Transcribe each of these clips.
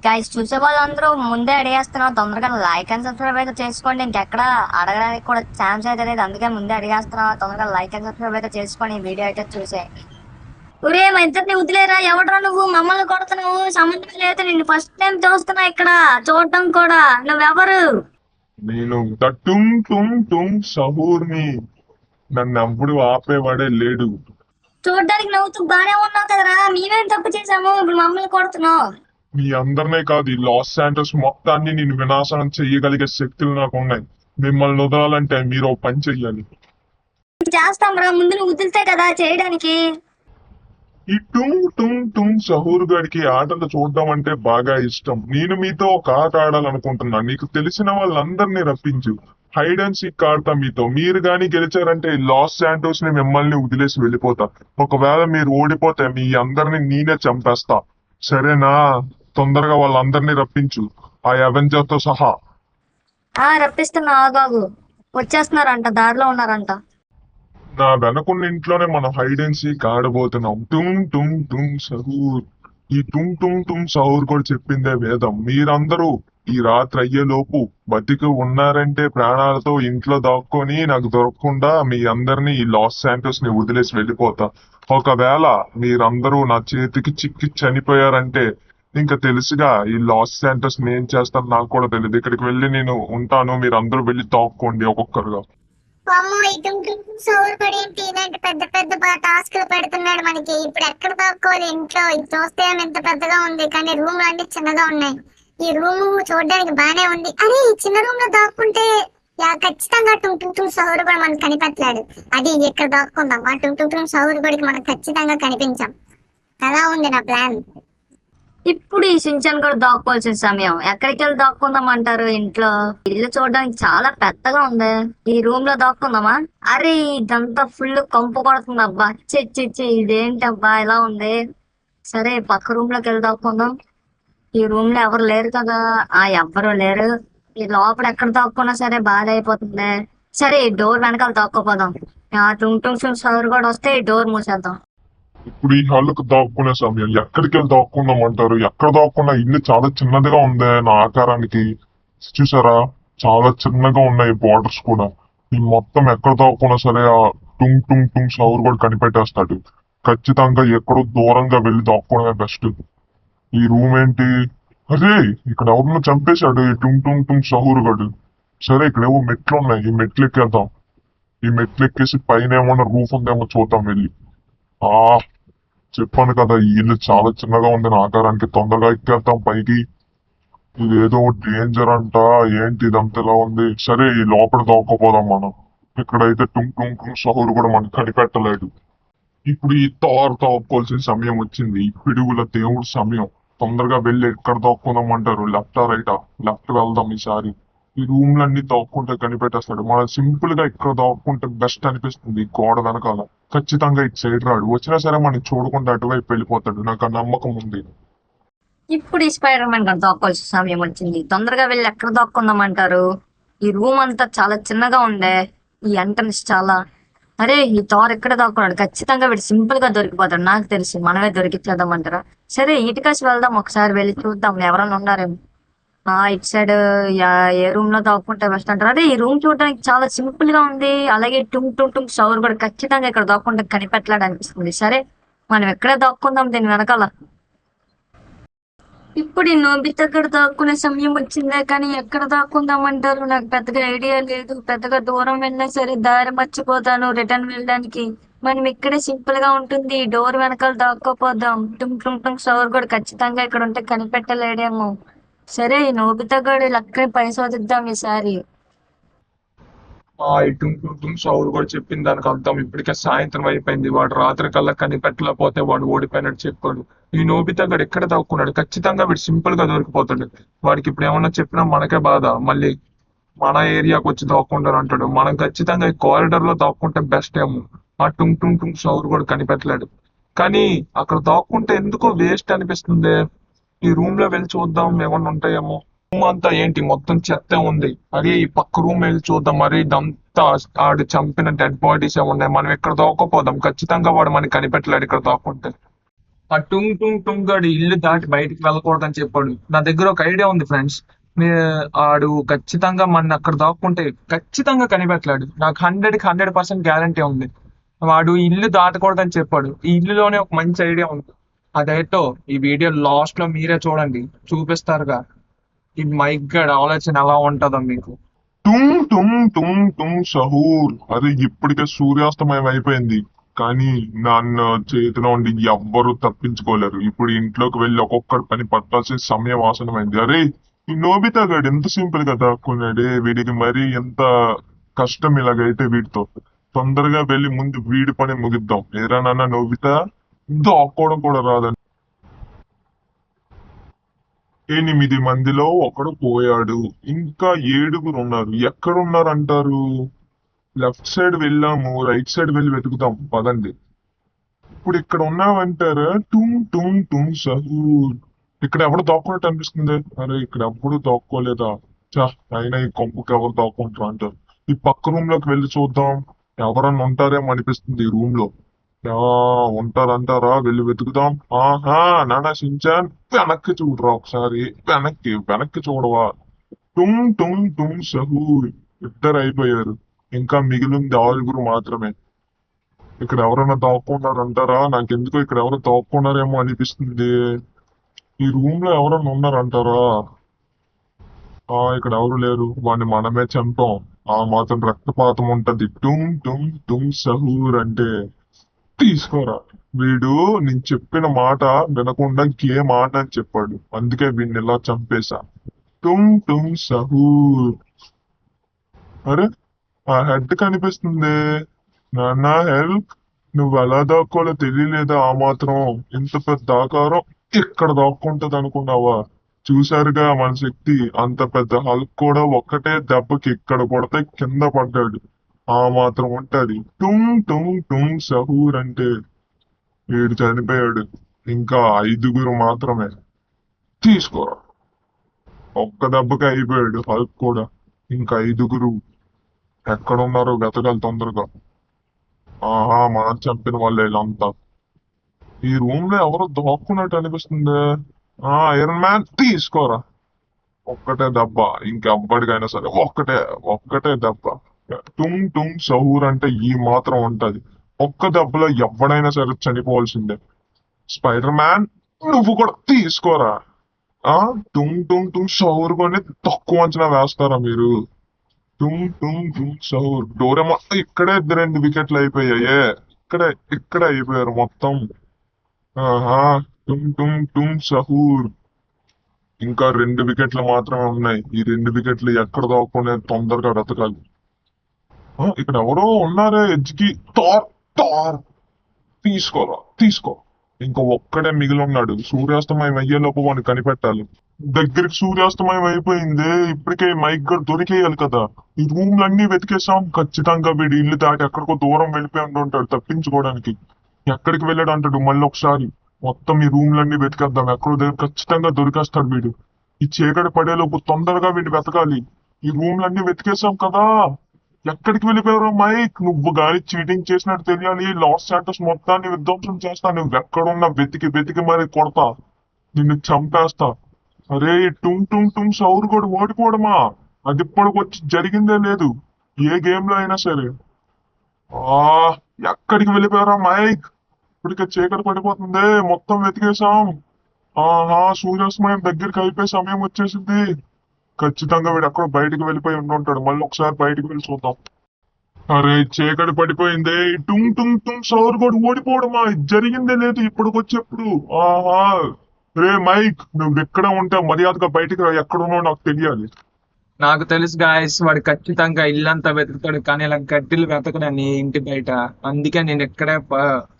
Guys చూసే వాళ్ళందరూ ముందే అడిగేస్తున్నాం, తొందరగా లైక్ అండ్ సబ్స్క్రైబ్ అయితే చేసుకోండి. ఇంకెక్కడ అడగడానికి కూడా ఛాన్స్ అయితే లేదు, అందుకే ముందే అడిగేస్తున్నాం. తొందరగా లైక్ అండ్ సబ్స్క్రైబ్ అయితే చేసుకోండి. ఈ వీడియో అయితే చూసే ఒరే మా ఇద్దరిని వదిలేరా, ఎవడరా నువ్వు మమ్మల్ని కొడుతున్నావు? సంబంధం లేదు, నిన్ను ఫస్ట్ టైం చూస్తున్నా ఇక్కడ చూడటం కూడా. నువ్వెవరు? నేను టుమ్ టుమ్ టుమ్ సహూర్ని. నన్ను ఎవ్వడు ఆపేవాడే లేడు. చూడడానికి నవ్వుతూ బానే ఉన్నావు కదరా, మేమేం తప్పు చేసాము ఇప్పుడు మమ్మల్ని కొడుతున్నావు? మీ అందరినే కాదు, ఈ లాస్ శాంటోస్ మొత్తాన్ని నేను వినాశనం చెయ్యగలిగే శక్తులు నాకు ఉన్నాయి. మిమ్మల్ని వదలాలంటే మీరు ఓ పని చెయ్యాలి. చేస్తాం రా, ముందు నువ్వు వదిలితే కదా చేయడానికి. ఈ టుమ్ టుమ్ టుమ్ సహూర్ గడికి ఆటలు చూడడం అంటే బాగా ఇష్టం. నేను మీతో ఒక ఆట ఆడాలనుకుంటున్నా. నీకు తెలిసిన వాళ్ళందరినీ రప్పించు. హైడ్ అండ్ సీక్ ఆడతా మీతో. మీరు గాని గెలిచారంటే ఈ లాస్ శాంటోస్ ని మిమ్మల్ని వదిలేసి వెళ్ళిపోతా. ఒకవేళ మీరు ఓడిపోతే మీ అందరిని నేనే చంపేస్తా. సరేనా? తొందరగా వాళ్ళందరినీ రప్పించు, ఆ అవెంజర్ తో సహా. రప్పిస్తున్నా, ఆగాగు. వచ్చేస్తున్నారంట, దారిలో ఉన్నారంట. నా వెనకున్న ఇంట్లోనే మనం హైడ్ అండ్ సీక్ ఆడబోతున్నాం. టుమ్ టుమ్ టుమ్ సహూర్. ఈ టుమ్ టుమ్ టుమ్ సహూర్ కూడా చెప్పిందే వేదం. మీరందరూ ఈ రాత్రి అయ్యేలోపు బతికి ఉన్నారంటే ప్రాణాలతో ఇంట్లో దాక్కొని నాకు దొరకకుండా మీ అందరినీ ఈ లాస్ శాంటోస్ ని వదిలేసి వెళ్ళిపోతా. ఒకవేళ మీరందరూ నా చేతికి చిక్కి చనిపోయారంటే ఇంకా తెలుసుగా ఈ లాస్ శాంటోస్ ఏం చేస్తాను నాకు కూడా తెలియదు. ఇక్కడికి వెళ్ళి నేను ఉంటాను, మీరు అందరూ వెళ్ళి తాక్కోండి ఒక్కొక్కరుగా. అమ్మో ఈ సౌర్ కూడా ఏంటి ఇలాంటి పెద్ద పెద్ద టాస్క్లు పెడుతున్నాడు మనకి. ఇప్పుడు ఎక్కడ దాక్కోవాలి ఇంట్లో? ఇది చూస్తే ఎంత పెద్దగా ఉంది, కానీ రూమ్ అన్ని చిన్నగా ఉన్నాయి. ఈ రూమ్ చూడడానికి బానే ఉంది. అరే ఈ చిన్న రూమ్ లో దాక్కుంటే ఖచ్చితంగా టుంగ్ సౌర్ కూడా మనకు కనిపెట్టలేడు. అది ఇక్కడ దాక్కుందాం, ఆ టుంగ్ సౌర్ కూడా మనకు ఖచ్చితంగా కనిపించాం. అలా ఉంది నా ప్లాన్. ఇప్పుడు ఈ సించన్ కూడా దాక్కోవాల్సిన సమయం. ఎక్కడికి వెళ్ళి దాక్కుందాం అంటారు? ఇంట్లో ఇల్లు చూడడానికి చాలా పెద్దగా ఉంది. ఈ రూమ్ లో దాక్కుందామా? అరే ఇదంతా ఫుల్ కంపు కొడుతుంది అబ్బా. చిచ్చి ఇదేంటి అబ్బా ఇలా ఉంది. సరే పక్క రూమ్ లోకి వెళ్ళి దాక్కుందాం. ఈ రూమ్ లో ఎవరు లేరు కదా. ఎవ్వరు లేరు. ఈ లోపల ఎక్కడ దాక్కున్నా సరే బాధ అయిపోతుంది. సరే ఈ డోర్ వెనకాల దాక్కోపోదాం. టుంగ్ సౌర్ కూడా వస్తే ఈ డోర్ మూసేద్దాం. ఇప్పుడు ఈ హాల్కు దాక్కునే సమయం. ఎక్కడికి వెళ్ళి దాక్కుందామంటారు? ఎక్కడ దాక్కున్నా ఇల్లు చాలా చిన్నదిగా ఉంది నా ఆకారానికి. చూసారా, చాలా చిన్నగా ఉన్నాయి బార్డర్స్ కూడా. ఈ మొత్తం ఎక్కడ దాక్కున్నా సరే ఆ టుంగ్ టుంగ్ టుంగ్ సౌర్ కూడా కనిపెట్టేస్తాడు. ఖచ్చితంగా ఎక్కడో దూరంగా వెళ్ళి దాక్కోవడమే బెస్ట్. ఈ రూమ్ ఏంటి? అరే ఇక్కడ ఎవరినో చంపేశాడు ఈ టుంగ్ టుంగ్ టుంగ్ సహూర్ గడు. సరే ఇక్కడ ఏవో మెట్లు ఉన్నాయి, ఈ మెట్లు ఎక్కేద్దాం. ఈ మెట్లు ఎక్కేసి పైన ఏమన్నా రూఫ్ ఉందేమో చూద్దాం వెళ్ళి. చెప్పాను కదా ఈ ఇల్లు చాలా చిన్నగా ఉంది నా ఆకారానికి. తొందరగా ఎక్కేద్దాం పైకి. ఇదేదో డేంజర్ అంట. ఏంటి ఇదంతా ఇలా ఉంది? సరే ఈ లోపల దాక్కపోదాం మనం. ఇక్కడైతే టుంగ్ టుంగ్ టుంగ్ సహూర్ కూడా మనకు కనిపెట్టలేడు. ఇప్పుడు ఈ తారు దాక్కోవాల్సిన సమయం వచ్చింది. ఈ పిడుగుల దేవుడు సమయం. తొందరగా వెళ్ళి ఎక్కడ దాక్కుందాం అంటారు? లెఫ్టా రైటా? లెఫ్ట్ వెళ్దాం ఈసారి. ఈ రూమ్లన్నీ దాక్కుంటే కనిపెట్టేస్తాడు. మనం సింపుల్ గా ఇక్కడ దాక్కుంటే బెస్ట్ అనిపిస్తుంది. గోడ వెనకాల ఖచ్చితంగా ఇటు సైడ్ రాడు. వచ్చినా సరే మనం చూడకుండా అటువైపు వెళ్ళిపోతాడు. నాకు ఆ నమ్మకం ఉంది. ఇప్పుడు ఈ స్పైడర్ మ్యాన్ గారు దాక్కోవాల్సిన సమయం వచ్చింది. తొందరగా వెళ్ళి ఎక్కడ దాక్కుందాం అంటారు? ఈ రూమ్ అంతా చాలా చిన్నగా ఉండే. ఈ ఎంట్రన్స్ చాలా. అరే ఈ థార్ ఎక్కడ దాక్కున్నాడు? ఖచ్చితంగా వీడు సింపుల్ గా దొరికిపోతాడు. నాకు తెలిసి మనమే దొరికిచ్చేద్దాం అంటారా? సరే ఇటుకాసి వెళ్దాం, ఒకసారి వెళ్ళి చూద్దాం ఎవరైనా ఉన్నారేమో. ఇటు సైడ్ ఏ రూమ్ లో దాక్కుంటే బెస్ట్ అంటారు? అదే ఈ రూమ్ చూడడానికి చాలా సింపుల్ గా ఉంది. అలాగే టుంగ్ టుంగ్ టుంగ్ సౌర్ కూడా ఖచ్చితంగా ఇక్కడ దాక్కుంటే కనిపెట్టలేడు అనిపిస్తుంది. సరే మనం ఎక్కడ దాక్కుందాం దీని వెనకాల. ఇప్పుడు ఈ నోబితా దగ్గర దాక్కునే సమయం వచ్చిందే, కానీ ఎక్కడ దాక్కుందాం అంటారు? నాకు పెద్దగా ఐడియా లేదు. పెద్దగా దూరం వెళ్ళినా సరే దారి మర్చిపోతాను రిటర్న్ వెళ్ళడానికి. మనం ఇక్కడే సింపుల్ గా ఉంటుంది. ఈ డోర్ వెనకాల దాక్కోపోదాం. టుంగ్ టుంగ్ టుంగ్ సౌర్ కూడా ఖచ్చితంగా ఇక్కడ ఉంటే కనిపెట్టలేడేమో. సరే ఈ నోబితా గడు లక్కని పరిశోధిద్దాం ఈసారి. ఈ టుంగ్ టుంగ్ టుంగ్ సౌర్ కూడా చెప్పిన దానికి అర్థం ఇప్పటికే సాయంత్రం అయిపోయింది. వాడు రాత్రి కల్లా కనిపెట్టలేకపోతే వాడు ఓడిపోయినట్టు చెప్పాడు. ఈ నోబితా గడు ఎక్కడ దాక్కున్నాడు? ఖచ్చితంగా వీడు సింపుల్ గా దొరికిపోతాడు. వాడికి ఇప్పుడు ఏమన్నా చెప్పినా మనకే బాధ. మళ్ళీ మన ఏరియాకి వచ్చి దాక్కుంటారు అంటాడు. మనం ఖచ్చితంగా ఈ కారిడార్ లో దాక్కుంటే బెస్ట్ ఏమో. ఆ టుంగ్ టుంగ్ టుంగ్ సౌర్ కూడా కనిపెట్టలేడు. కానీ అక్కడ దాక్కుంటే ఎందుకో వేస్ట్ అనిపిస్తుంది. ఈ రూమ్ లో వెళ్ళి చూద్దాం ఏమన్నా ఉంటాయేమో. రూమ్ అంతా ఏంటి మొత్తం చెత్త ఉంది. అరే ఈ పక్క రూమ్ వెళ్ళి చూద్దాం. మరి ఇదంతా ఆడు చంపిన డెడ్ బాడీస్ ఉన్నాయి. మనం ఇక్కడ దాక్కపోదాం. ఖచ్చితంగా వాడు మనకి కనిపెట్టలేడు ఇక్కడ దాక్కుంటే. ఆ టుంగ్ టుంగ్ టుంగ్ గాడు ఇల్లు దాటి బయటికి వెళ్ళకూడదని చెప్పాడు. నా దగ్గర ఒక ఐడియా ఉంది ఫ్రెండ్స్. మీ ఆడు ఖచ్చితంగా మన అక్కడ దాక్కుంటే ఖచ్చితంగా కనిపెట్టలేడు. నాకు 100% గ్యారంటీ ఉంది. వాడు ఇల్లు దాటకూడదని చెప్పాడు. ఈ ఇల్లులోనే ఒక మంచి ఐడియా ఉంది. అదేంటో ఈ వీడియో లాస్ట్ లో మీరే చూడండి, చూపిస్తారుగా ఈ మైక్ గడ్ ఆలోచన ఎలా ఉంటుందో మీకు. టుంగ్ టుంగ్ టుంగ్ టుంగ్ సహూర్. అరే ఇప్పటికే సూర్యాస్తమయం అయిపోయింది, కానీ నన్ను చేతిలో ఉండి ఎవ్వరు తప్పించుకోలేరు. ఇప్పుడు ఇంట్లోకి వెళ్ళి ఒక్కొక్కటి పని పట్టాల్సిన సమయం ఆసనమైంది. అరే ఈ నోబితా గాడు ఎంత సింపుల్ గా దాక్కున్నాడే, వీడికి మరి ఎంత కష్టం ఇలాగైతే వీడితో. తొందరగా వెళ్ళి ముందు వీడి పని ముగిద్దాం. ఏరా నాన్న నోబితా, దాక్కోవడం కూడా రాదని. 8 మందిలో ఒకడు పోయాడు, ఇంకా 7 ఉన్నారు. ఎక్కడున్నారంటారు? లెఫ్ట్ సైడ్ వెళ్ళాము, రైట్ సైడ్ వెళ్ళి వెతుకుతాం పదండి. ఇప్పుడు ఇక్కడ ఉన్నామంటారా? టుంగ్ టుంగ్ టుంగ్ సహూర్. ఇక్కడ ఎవరు దాక్కున్నట్టు అనిపిస్తుంది. అరే ఇక్కడ ఎప్పుడు దాక్కోలేదా? చా, అయినా ఈ కొంపకి ఎవరు దాక్కుంటారు అంటారు. ఈ పక్క రూమ్ లోకి వెళ్ళి చూద్దాం, ఎవరన్నా ఉంటారేమో అనిపిస్తుంది ఈ రూమ్ లో. ఉంటారంటారా? వెళ్ళి వెతుకుదాం. ఆహా, నానా షించాన్, వెనక్కి చూడరా ఒకసారి. వెనక్కి వెనక్కి చూడవా? టుంగ్ టుంగ్ టుంగ్ సహూర్. 2 అయిపోయారు, ఇంకా మిగిలింది 6 మాత్రమే. ఇక్కడ ఎవరైనా దాక్కున్నారంటారా? నాకెందుకో ఇక్కడ ఎవరు దాక్కున్నారేమో అనిపిస్తుంది. ఈ రూమ్ లో ఎవరైనా ఉన్నారంటారా? ఇక్కడ ఎవరు లేరు, వాడిని మనమే చంపాం. ఆ మాత్రం రక్తపాతం ఉంటది. టుంగ్ టుంగ్ టుంగ్ సహూర్ అంటే తీసుకోరా. వీడు నేను చెప్పిన మాట వినకుండా గేమ్ ఆట అని చెప్పాడు, అందుకే వీడిని ఇలా చంపేశా. టుంగ్ టుంగ్ సహూర్. అరే ఆ హెడ్ కనిపిస్తుంది. నాన్న హెల్ప్, నువ్వు ఎలా దాక్కోలో తెలియలేదా? ఆ మాత్రం ఇంత పెద్ద ఆకారం ఇక్కడ దాక్కుంటది అనుకున్నావా? చూశారుగా మన శక్తి. అంత పెద్ద హల్క్ కూడా ఒక్కటే దెబ్బకి ఇక్కడ కొడితే కింద పడ్డాడు. ఆ మాత్రం ఉంటది. టుంగ్ టుంగ్ టుంగ్ సహూర్ అంటే వీడు చనిపోయాడు, ఇంకా 5 మాత్రమే. తీసుకోరా. ఒక్క దెబ్బకి అయిపోయాడు హల్క్ కూడా. ఇంకా 5 ఎక్కడున్నారో వెతకాలి తొందరగా. ఆహా, మనం చంపిన వాళ్ళే వీళ్ళంతా. ఈ రూమ్ లో ఎవరో దాక్కున్నట్టు అనిపిస్తుంది. ఐరన్ మ్యాన్, తీసుకోరా. ఒక్కటే దెబ్బ, ఇంకెవ్వడికైనా సరే ఒక్కటే దెబ్బ. టుంగ్ టుంగ్ సహూర్ అంటే ఈ మాత్రం ఉంటది. ఒక్క దెబ్బలో ఎవడైనా సరే చనిపోవాల్సిందే. స్పైడర్ మ్యాన్, నువ్వు కూడా తీసుకోరా. టుంగ్ టుంగ్ టుంగ్ సహూర్ కొని తక్కువ అంచనా వేస్తారా మీరు? టుంగ్ టుంగ్ టుంగ్ సహూర్. డోరేమో ఇక్కడే 2 వికెట్లు అయిపోయాయే. ఇక్కడే అయిపోయారు మొత్తం. ఆహా, టుంగ్ టుంగ్ టుంగ్ సహూర్. ఇంకా 2 వికెట్లు మాత్రమే ఉన్నాయి. ఈ 2 వికెట్లు ఎక్కడ దాక్కునే తొందరగా వెతకాలి. ఇక్కడ ఎవరో ఉన్నారే ఎడ్జ్కి. థార్, తీసుకో. ఇంకా ఒక్కడే మిగిలి ఉన్నాడు. సూర్యాస్తమయం అయ్యేలోపు వాడిని కనిపెట్టాలి. దగ్గరికి సూర్యాస్తమయం అయిపోయింది. ఇప్పటికే మైక్ గడ్ దొరికేయాలి కదా. ఈ రూమ్లన్నీ వెతికేసాం. ఖచ్చితంగా వీడి ఇల్లు దాటి ఎక్కడికో దూరం వెళ్ళిపోయి ఉంటాడు తప్పించుకోవడానికి. ఎక్కడికి వెళ్ళాడు అంటాడు మళ్ళీ ఒకసారి. మొత్తం ఈ రూమ్లన్నీ వెతికేద్దాం, ఎక్కడో దగ్గర ఖచ్చితంగా దొరికేస్తాడు వీడు. ఈ చీకటి పడేలోపు తొందరగా వీడు వెతకాలి. ఈ రూమ్లన్నీ వెతికేసాం కదా. ఎక్కడికి వెళ్ళిపోయారో మైక్, నువ్వు గాని చీటింగ్ చేసినట్టు తెలియాలి. లాస్ శాంటోస్ మొత్తాన్ని విధ్వంసం చేస్తా. నువ్వు ఎక్కడున్నా వెతికి మరి కొడతా, నిన్ను చంపేస్తా. అరే టుంగ్ టుంగ్ టుంగ్ సౌర్ కూడా ఓడిపోవడమా? అది ఇప్పటికొచ్చి జరిగిందే లేదు ఏ గేమ్ లో అయినా సరే. ఎక్కడికి వెళ్ళిపోయారా మైక్? ఇప్పటికే చీకటి పడిపోతుంది, మొత్తం వెతికేసాం. సూర్యాస్తమయం దగ్గరికి అయిపోయే సమయం వచ్చేసింది. ఖచ్చితంగా వీడు ఎక్కడో బయటికి వెళ్ళిపోయి ఉంటాడు. మళ్ళీ ఒకసారి బయటికి వెళ్ళి చూద్దాం. అరే చీకటి పడిపోయింది. టుంగ్ టుంగ్ టుంగ్ సౌర్ కూడా ఓడిపోవడమా? జరిగిందే లేదు ఇప్పటికొచ్చేప్పుడు. రే మైక్, నువ్వు ఎక్కడ ఉంటే మర్యాదగా బయటికి రా. ఎక్కడున్నావు నాకు తెలియాలి. నాకు తెలుసు గాయస్, వాడు ఖచ్చితంగా ఇల్లంతా వెతుకుతాడు, కానీ ఇలా గడ్డిలు వెతకడని ఇంటి బయట. అందుకే నేను ఇక్కడే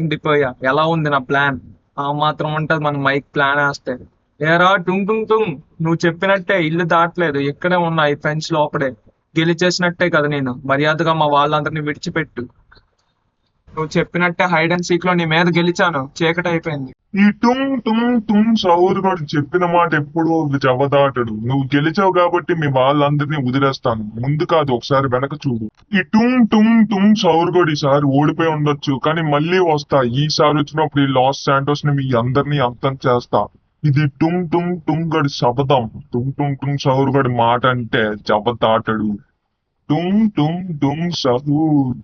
ఉండిపోయా. ఎలా ఉంది నా ప్లాన్? ఆ మాత్రం ఉంటది మన మైక్ ప్లాన్ వేస్తే. ఏరా టుంగ్ టుంగ్ టుంగ్, నువ్వు చెప్పినట్టే ఇల్లు దాటలేదు, ఇక్కడే ఉన్నా ఈ ఫెన్స్ లోపడే. గెలిచేసినట్టే కదా నేను. మర్యాదగా మా వాళ్ళందరినీ విడిచిపెట్టు. నువ్వు చెప్పినట్టే హైడ్ అండ్ సీక్ లో నీ మీద గెలిచాను, చీకటి అయిపోయింది. ఈ టుంగ్ టుంగ్ టుంగ్ సౌరు కూడా చెప్పిన మాట ఎప్పుడు జవదాటడు. నువ్వు గెలిచావు కాబట్టి మీ వాళ్ళందరినీ వదిలేస్తాను. ముందు కాదు, ఒకసారి వెనక చూడు. ఈ టుంగ్ టుంగ్ టుంగ్ సౌరు కూడా ఈసారి ఓడిపోయి ఉండొచ్చు, కానీ మళ్ళీ వస్తా. ఈసారి వచ్చినప్పుడు ఈ లాస్ శాంటోస్ ని మీ అందరినీ అంతం చేస్తా. ఇది టుంగ్ టుంగ్ టుంగ్ గడి శబదం. టుంగ్ టుంగ్ టుంగ్ సౌరు గడి మాట అంటే జవదాటడు. టుంగ్ టుంగ్ టుంగ్ సహూర్.